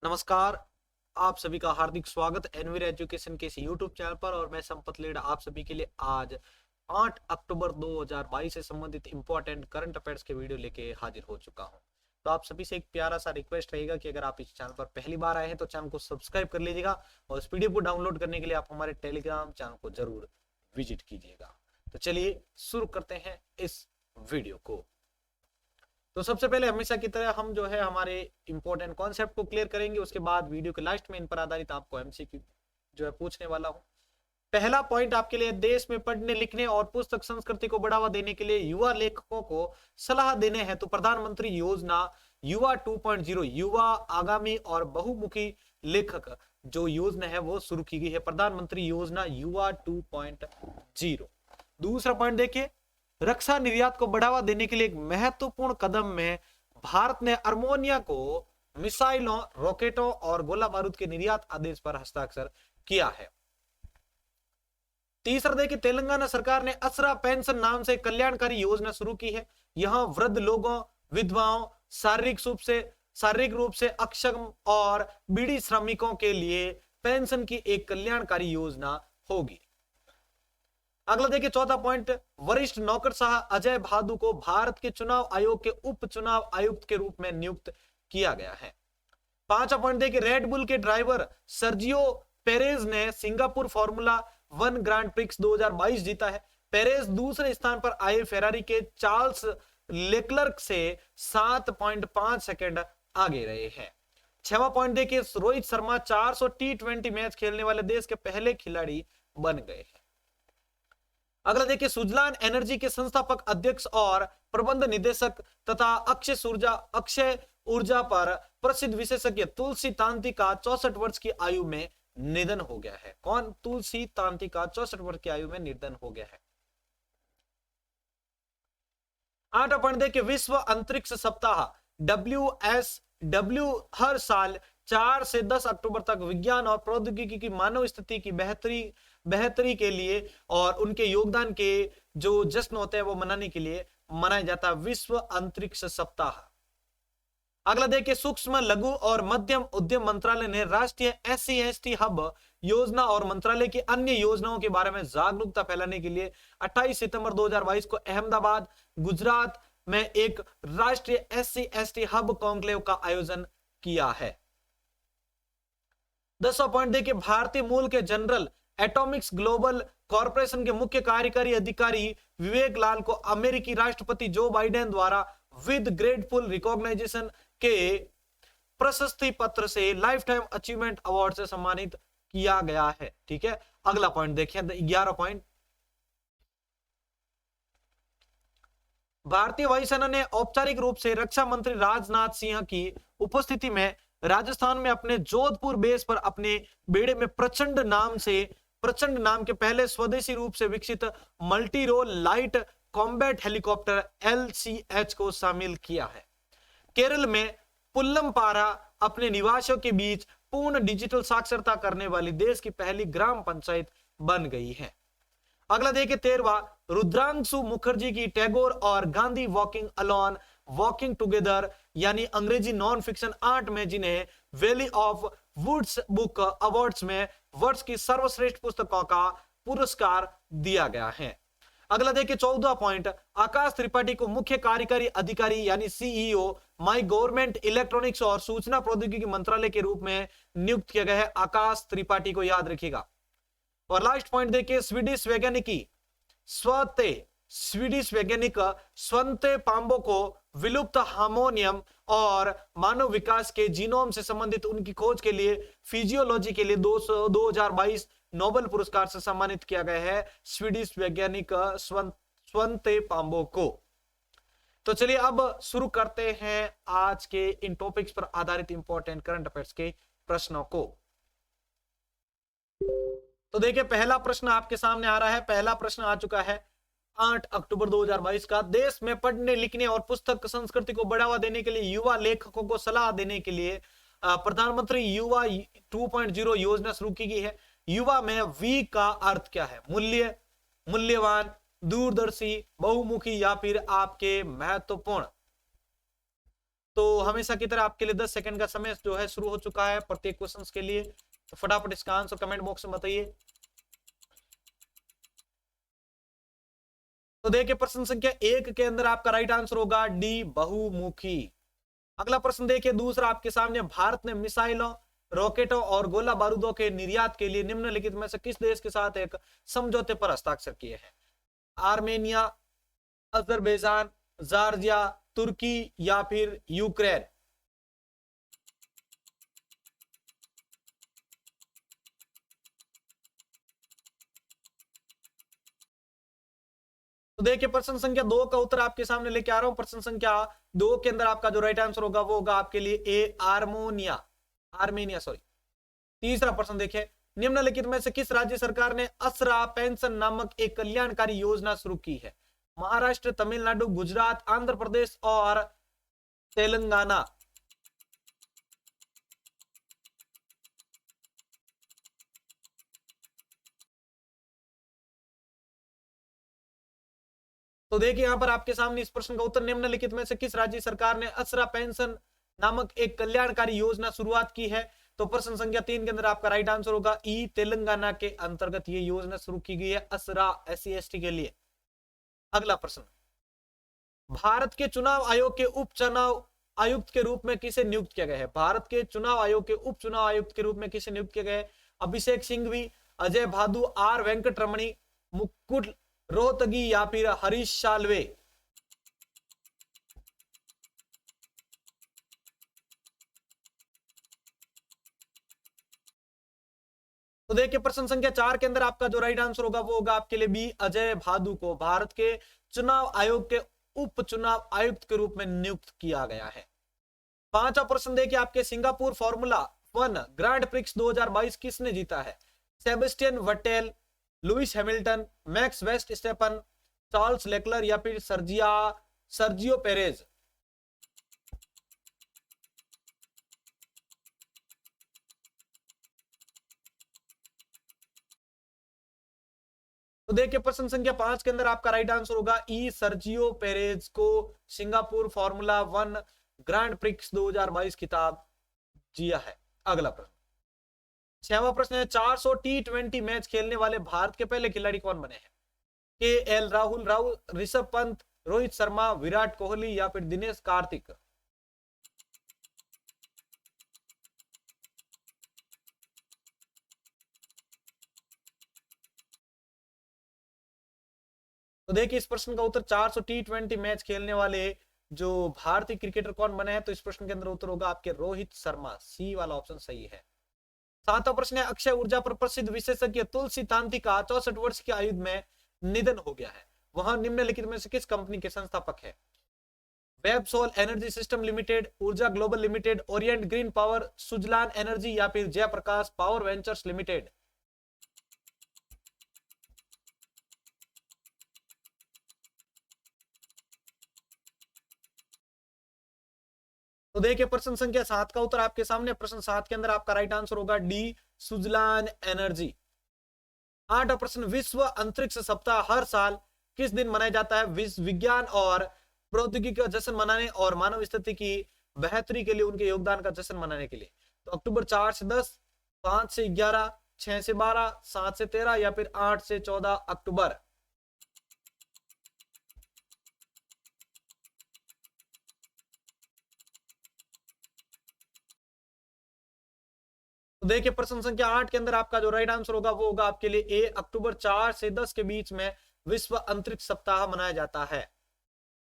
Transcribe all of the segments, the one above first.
नमस्कार। आप सभी का हार्दिक स्वागत एनवीर एजुकेशन के इस यूट्यूब चैनल पर। और मैं संपत लेड़ा आप सभी के लिए आज 8 अक्टूबर 2022 से संबंधित इंपॉर्टेंट करंट अफेयर्स के वीडियो लेके हाजिर हो चुका हूं। तो आप सभी से एक प्यारा सा रिक्वेस्ट रहेगा कि अगर आप इस चैनल पर पहली बार आए हैं तो चैनल को सब्सक्राइब कर लीजिएगा और इस पीडीएफ को डाउनलोड करने के लिए आप हमारे टेलीग्राम चैनल को जरूर विजिट कीजिएगा। तो चलिए शुरू करते हैं इस वीडियो को। तो सबसे पहले हमेशा की तरह हम जो है हमारे इंपॉर्टेंट कॉन्सेप्ट को क्लियर करेंगे, उसके बाद वीडियो के लास्ट में इन पर आधारित आपको एमसीक्यू जो है पूछने वाला हूं। पहला पॉइंट आपके लिए, देश में पढ़ने लिखने और पुस्तक संस्कृति को बढ़ावा देने के लिए युवा लेखकों को सलाह देने हेतु प्रधानमंत्री योजना युवा 2.0 युवा आगामी और बहुमुखी लेखक जो योजना है वो शुरू की गई है, प्रधानमंत्री योजना युवा 2.0। दूसरा पॉइंट देखिए, रक्षा निर्यात को बढ़ावा देने के लिए एक महत्वपूर्ण कदम में भारत ने अमोनिया को मिसाइलों, रॉकेटों और गोला बारूद के निर्यात आदेश पर हस्ताक्षर किया है। तीसरा देखिए, तेलंगाना सरकार ने असरा पेंशन नाम से कल्याणकारी योजना शुरू की है। यहां वृद्ध लोगों, विधवाओं, शारीरिक रूप से अक्षम और बीड़ी श्रमिकों के लिए पेंशन की एक कल्याणकारी योजना होगी। अगला देखिए, चौथा पॉइंट, वरिष्ठ नौकरशाह अजय भादु को भारत के चुनाव आयोग के उप चुनाव आयुक्त के रूप में नियुक्त किया गया है। पांचवा पॉइंट देखिए, रेड बुल के ड्राइवर सर्जियो पेरेज ने सिंगापुर फॉर्मूला 1 ग्रांड प्रिक्स 2022 जीता है। पेरेज दूसरे स्थान पर आए फेरारी के चार्ल्स लेक्लर्क से 7.5 सेकंड आगे रहे हैं। छठवां पॉइंट देखिए, रोहित शर्मा 400 T20 मैच खेलने वाले देश के पहले खिलाड़ी बन गए हैं। अगला देखिए, सुजलान एनर्जी के संस्थापक अध्यक्ष और प्रबंध निदेशक तथा अक्षय ऊर्जा पर प्रसिद्ध विशेषज्ञ तुलसी तांती का 64 वर्ष की आयु में निधन हो गया है। कौन? तुलसी तांती का 64 वर्ष की आयु में निधन हो गया है। 8वां पॉइंट देखिए, विश्व अंतरिक्ष सप्ताह WSW हर साल 4 से 10 अक्टूबर तक विज्ञान और प्रौद्योगिकी की मानव स्थिति की बेहतरी के लिए और उनके योगदान के जो जश्न होते हैं वो मनाने के लिए मनाया जाता है विश्व अंतरिक्ष सप्ताह। अगला देखिए, सूक्ष्म लघु और मध्यम उद्यम मंत्रालय ने राष्ट्रीय SC/ST हब योजना और मंत्रालय की अन्य योजनाओं के बारे में जागरूकता फैलाने के लिए 28 सितंबर 2022 को अहमदाबाद, गुजरात में एक राष्ट्रीय SC/ST हब कॉन्क्लेव का आयोजन किया है। 10वां पॉइंट देखिए, भारतीय मूल के जनरल एटॉमिक्स ग्लोबल कॉर्पोरेशन के मुख्य कार्यकारी अधिकारी विवेक लाल को अमेरिकी राष्ट्रपति जो बाइडेन द्वारा विद ग्रेटफुल रिकॉग्नाइजेशन के प्रशस्ति पत्र से लाइफ टाइम अचीवमेंट अवार्ड से सम्मानित किया गया है। ठीक है, अगला पॉइंट देखिए, 11 पॉइंट, भारतीय वायुसेना ने औपचारिक रूप से रक्षा मंत्री राजनाथ सिंह की उपस्थिति में राजस्थान में अपने जोधपुर बेस पर अपने बेड़े में प्रचंड नाम के पहले स्वदेशी रूप से विकसित multi role light combat helicopter LCH को शामिल किया है। केरल में पुल्लमपारा अपने निवासियों के बीच पूर्ण डिजिटल साक्षरता करने वाली देश की पहली ग्राम पंचायत बन गई है। अगला देखिए, 13वां, रुद्रांशु मुखर्जी की टैगोर और Gandhi walking alone walking together यानी अंग्रेजी नॉन फिक्शन आर्ट में जिन्हें valley of words book awards में वर्ष की सर्वश्रेष्ठ पुस्तकों का पुरस्कार दिया गया है। अगला देखिए, 14वां पॉइंट, आकाश त्रिपाठी को मुख्य कार्यकारी अधिकारी यानी CEO माई गवर्नमेंट इलेक्ट्रॉनिक्स और सूचना प्रौद्योगिकी मंत्रालय के रूप में नियुक्त किया गया है। आकाश त्रिपाठी को याद रखिएगा। और लास्ट पॉइंट देखिए, स्वीडिश वैज्ञानिक स्वंते पाम्बो को विलुप्त हार्मोनियम और मानव विकास के जीनोम से संबंधित उनकी खोज के लिए फिजियोलॉजी के लिए 2022 नोबेल पुरस्कार से सम्मानित किया गया है स्वीडिश वैज्ञानिक स्वंते पाम्बो को। तो चलिए अब शुरू करते हैं आज के इन टॉपिक्स पर आधारित इंपॉर्टेंट करंट अफेयर्स के प्रश्नों को। तो देखिए, पहला प्रश्न आपके सामने आ रहा है। पहला प्रश्न आ चुका है 8 अक्टूबर 2022 का, देश में पढ़ने लिखने और पुस्तक संस्कृति को बढ़ावा देने के लिए युवा लेखकों को सलाह देने के लिए प्रधानमंत्री युवा 2.0 योजना शुरू की गई है। युवा में वी का अर्थ क्या है? मूल्यवान, दूरदर्शी, बहुमुखी या फिर आपके महत्वपूर्ण। तो हमेशा की तरह आपके लिए 10 सेकंड का समय जो है शुरू हो चुका है प्रत्येक क्वेश्चन के लिए। तो फटाफट इसका आंसर कमेंट बॉक्स में बताइए। तो देखिए प्रश्न संख्या 1 के अंदर आपका राइट आंसर होगा डी, बहुमुखी। अगला प्रश्न देखिए दूसरा आपके सामने, भारत ने मिसाइलों, रॉकेटों और गोला बारूदों के निर्यात के लिए निम्नलिखित में से किस देश के साथ एक समझौते पर हस्ताक्षर किए हैं? आर्मेनिया, अजरबैजान, जॉर्जिया, तुर्की या फिर यूक्रेन? तो देखिए प्रश्न संख्या 2 का उत्तर आपके सामने लेके आ रहा हूं। प्रश्न संख्या 2 के अंदर आपका जो राइट आंसर होगा वो होगा आपके लिए ए, आर्मेनिया सॉरी। तीसरा प्रश्न देखिए, निम्नलिखित में से किस राज्य सरकार ने असरा पेंशन नामक एक कल्याणकारी योजना शुरू की है? महाराष्ट्र, तमिलनाडु, गुजरात, आंध्र प्रदेश और तेलंगाना? तो देखिए यहां पर आपके सामने इस प्रश्न का उत्तर, निम्नलिखित में से किस राज्य सरकार ने असरा पेंशन नामक एक कल्याणकारी योजना शुरुआत की है? तो प्रश्न संख्या 3 के अंदर आपका राइट आंसर होगा ई, तेलंगाना के अंतर्गत ये योजना शुरू की गई है असरा SC/ST के लिए। अगला प्रश्न, भारत के चुनाव आयोग के उप चुनाव आयुक्त के रूप में किसे नियुक्त किया गया है? भारत के चुनाव आयोग के उप चुनाव आयुक्त के रूप में किसे नियुक्त किया गया है? अभिषेक सिंघवी, अजय भादु, आर वेंकटरमणी, मुकुट रोहतगी या फिर हरीश साल्वे? तो देखिए प्रश्न संख्या 4 के अंदर आपका जो राइट आंसर होगा वो होगा आपके लिए बी, अजय भादु को भारत के चुनाव आयोग के उप चुनाव आयुक्त के रूप में नियुक्त किया गया है। पांचवा प्रश्न देखिए आपके, सिंगापुर फॉर्मूला 1 ग्रैंड प्रिक्स 2022 किसने जीता है? Sebastian Vettel, Lewis Hamilton, Max Verstappen, Charles Leclerc या फिर सर्जियो पेरेज? तो देखिए प्रश्न संख्या 5 के अंदर आपका राइट आंसर होगा ई, सर्जियो पेरेज को सिंगापुर फॉर्मूला 1 ग्रैंड प्रिक्स 2022 खिताब जिया है। अगला प्रश्न, छठवां प्रश्न है, 400 T20 मैच खेलने वाले भारत के पहले खिलाड़ी कौन बने हैं? KL राहुल, ऋषभ पंत, रोहित शर्मा, विराट कोहली या फिर दिनेश कार्तिक? तो देखिए इस प्रश्न का उत्तर, 400 T20 मैच खेलने वाले जो भारतीय क्रिकेटर कौन बने हैं? तो इस प्रश्न के अंदर उत्तर होगा आपके रोहित शर्मा, सी वाला ऑप्शन सही है। सातवां प्रश्न है, अक्षय ऊर्जा पर प्रसिद्ध विशेषज्ञ तुलसी तांती का 64 वर्ष की आयु में निधन हो गया है। वह निम्नलिखित में से किस कंपनी के संस्थापक है? Websol energy system limited, Urja global limited, Orient Green Power, Suzlon energy या फिर जयप्रकाश पावर वेंचर्स लिमिटेड? तो देखिए प्रश्न संख्या 7 का उत्तर आपके सामने। प्रश्न 7 के अंदर आपका राइट आंसर होगा डी, सुजलान एनर्जी। 8वां प्रश्न, विश्व अंतरिक्ष सप्ताह हर साल किस दिन मनाया जाता है? विश्व विज्ञान और प्रौद्योगिकी का जश्न मनाने और मानव स्थिति की बेहतरी के लिए उनके योगदान का जश्न मनाने के लिए। तो अक्टूबर 4 से 10, 5 से 11, 6 से 12, 7 से 13 या फिर 8 से 14 अक्टूबर? तो देखिए प्रश्न संख्या 8 के अंदर आपका जो राइट आंसर होगा वो होगा आपके लिए ए, अक्टूबर 4 से 10 के बीच में विश्व अंतरिक्ष सप्ताह मनाया जाता है।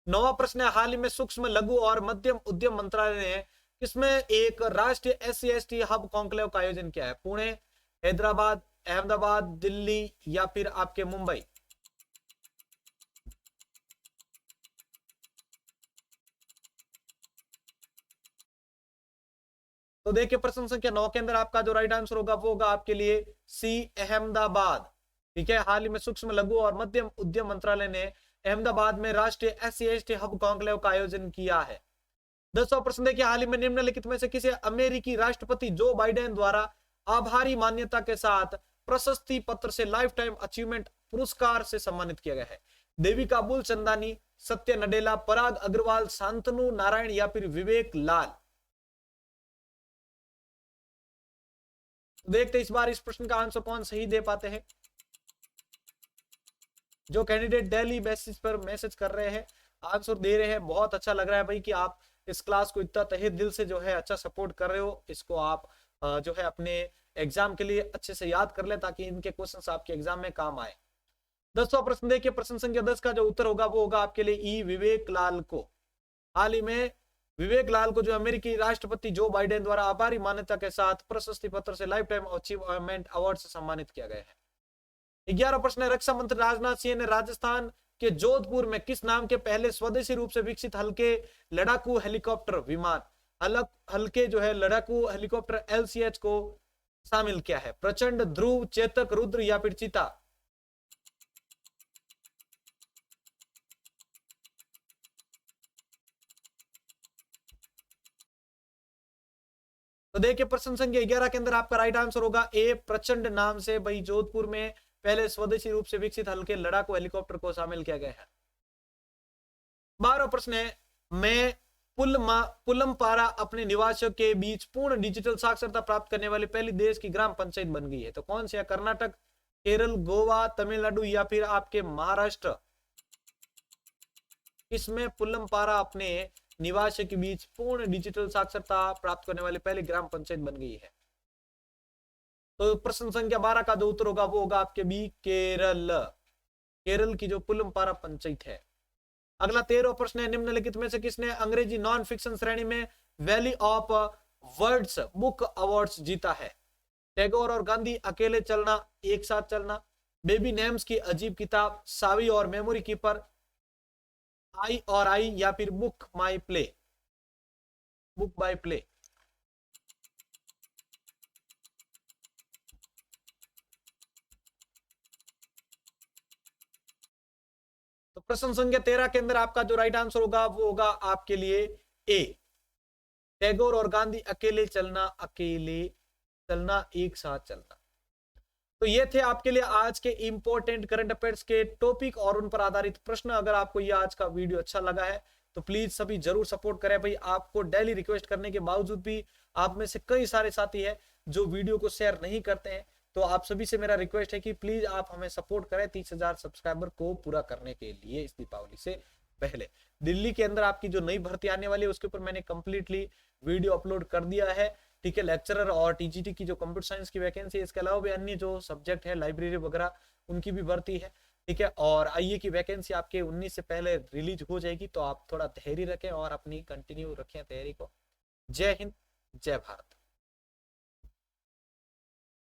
9वां प्रश्न है, हाल ही में सूक्ष्म लघु और मध्यम उद्यम मंत्रालय ने इसमें एक राष्ट्रीय SC/ST हब कॉन्क्लेव का आयोजन किया है? पुणे, हैदराबाद, अहमदाबाद, दिल्ली या फिर आपके मुंबई? तो देखिए प्रश्न संख्या 9 के अंदर आपका जो राइट आंसर होगा वो होगा आपके लिए सी, अहमदाबाद। ठीक है, हाल ही में सूक्ष्म लघु और मध्यम उद्यम मंत्रालय ने अहमदाबाद में राष्ट्रीय SC/ST हब कॉन्क्लेव का आयोजन किया है। 10वां प्रश्न देखिए, हाल ही में निम्नलिखित में से किसे अमेरिकी राष्ट्रपति जो बाइडेन द्वारा आभारी मान्यता के साथ प्रशस्ति पत्र से लाइफ टाइम अचीवमेंट पुरस्कार से सम्मानित किया गया है? देविका मूलचंदानी, सत्य नडेला, पराग अग्रवाल, शांतनु नारायण या फिर विवेक लाल। देखते इस बार इस प्रश्न का आंसर कौन सही दे पाते हैं। जो कैंडिडेट डेली बेसिस पर मैसेज कर रहे हैं, आंसर दे रहे हैं, बहुत अच्छा लग रहा है भाई कि आप इस क्लास को इतना तहे दिल से जो है अच्छा सपोर्ट कर रहे हो। इसको आप जो है अपने एग्जाम के लिए अच्छे से याद कर ले ताकि इनके क्वेश्चंस आपके एग्जाम में काम आए। 10वां प्रश्न देखिए, प्रश्न संख्या 10 का जो उत्तर होगा वो होगा आपके लिए ई, विवेक लाल को। हाल ही में विवेक लाल को जो अमेरिकी राष्ट्रपति जो बाइडेन द्वारा आभारी मान्यता के साथ प्रशस्ति पत्र से लाइफ टाइम अचीवमेंट अवार्ड से सम्मानित किया गया है। 11वां प्रश्न है, रक्षा मंत्री राजनाथ सिंह ने राजस्थान के जोधपुर में किस नाम के पहले स्वदेशी रूप से विकसित हल्के लड़ाकू हेलीकॉप्टर विमान हल्के जो है लड़ाकू हेलीकॉप्टर LCH को शामिल किया है? प्रचंड, ध्रुव, चेतक, रुद्र या फिर चीता? तो देखिए प्रश्न संख्या 11 के अंदर आपका राइट आंसर होगा ए, प्रचंड नाम से भाई जोधपुर में पहले स्वदेशी रूप से विकसित हल्के लड़ाकू हेलीकॉप्टर को शामिल किया गया है। 12वां प्रश्न है, मैं पुलमपारा अपने निवासियों के बीच पूर्ण डिजिटल साक्षरता प्राप्त करने वाली पहली देश की ग्राम पंचायत बन गई है। तो कौन सी है? कर्नाटक, केरल, गोवा, तमिलनाडु या फिर आपके महाराष्ट्र? इसमें पुलमपारा अपने निवासियों के बीच पूर्ण डिजिटल साक्षरता प्राप्त करने वाली पहली ग्राम पंचायत बन गई है। तो प्रश्न संख्या 12 का जो उत्तर होगा वो होगा आपके बी, केरल। केरल की जो पुलमपारा पंचायत है। अगला 13वां प्रश्न है, निम्नलिखित में से किसने अंग्रेजी नॉन फिक्शन श्रेणी में valley of words book awards जीता है? टैगोर और गांधी, अकेले चलना एक साथ चलना, बेबी नेम्स की अजीब किताब, सावी और मेमोरी कीपर, आई और आई या फिर बुक बाय प्ले? तो प्रश्न संख्या 13 के अंदर आपका जो राइट आंसर होगा वो होगा आपके लिए ए, टैगोर और गांधी, अकेले चलना एक साथ चलना। तो ये थे आपके लिए आज के इंपॉर्टेंट करंट अफेयर्स के टॉपिक और उन पर आधारित प्रश्न। अगर आपको ये आज का वीडियो अच्छा लगा है तो प्लीज सभी जरूर सपोर्ट करें भाई। आपको डेली रिक्वेस्ट करने के बावजूद भी आप में से कई सारे साथी हैं जो वीडियो को शेयर नहीं करते हैं। तो आप सभी से मेरा रिक्वेस्ट है कि प्लीज आप हमें सपोर्ट करें 30,000 सब्सक्राइबर को पूरा करने के लिए इस दीपावली से पहले। दिल्ली के अंदर आपकी जो नई भर्ती आने वाली है उसके ऊपर मैंने कंप्लीटली वीडियो अपलोड कर दिया है, ठीक है। लेक्चरर और टीजीटी की जो कंप्यूटर साइंस की वैकेंसी है, इसके अलावा भी अन्य जो सब्जेक्ट है लाइब्रेरी वगैरह उनकी भी भर्ती है, ठीक है। और आईए की वैकेंसी आपके 19 से पहले रिलीज हो जाएगी, तो आप थोड़ा धैर्य रखें और अपनी कंटिन्यू रखें तैयारी को। जय हिंद, जय भारत।